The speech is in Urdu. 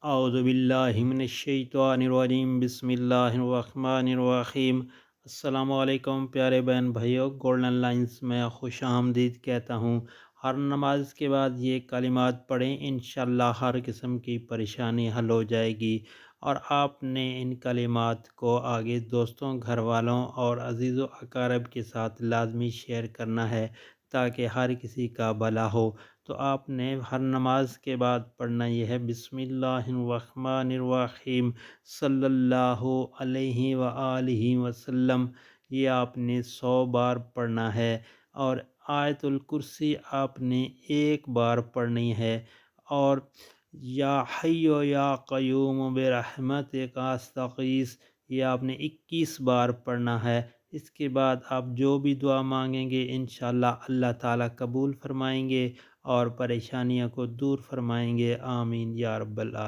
اعوذ باللہ من الشیطان الرجیم، بسم اللہ الرحمن الرحیم۔ السلام علیکم پیارے بہن بھائیوں، گولڈن لائنز میں خوش آمدید کہتا ہوں۔ ہر نماز کے بعد یہ کلمات پڑھیں، انشاءاللہ ہر قسم کی پریشانی حل ہو جائے گی۔ اور آپ نے ان کلمات کو آگے دوستوں، گھر والوں اور عزیز و اقارب کے ساتھ لازمی شیئر کرنا ہے تاکہ ہر کسی کا بھلا ہو۔ تو آپ نے ہر نماز کے بعد پڑھنا یہ ہے، بسم اللہ الرحمن الرحیم صلی اللہ علیہ وآلہ وسلم۔ یہ آپ نے 100 بار پڑھنا ہے، اور آیت الکرسی آپ نے 1 بار پڑھنی ہے، اور یا حی یا قیوم برحمتک استغیث یہ آپ نے 21 بار پڑھنا ہے۔ اس کے بعد آپ جو بھی دعا مانگیں گے انشاءاللہ اللہ تعالیٰ قبول فرمائیں گے اور پریشانیوں کو دور فرمائیں گے، آمین یا رب العالمین۔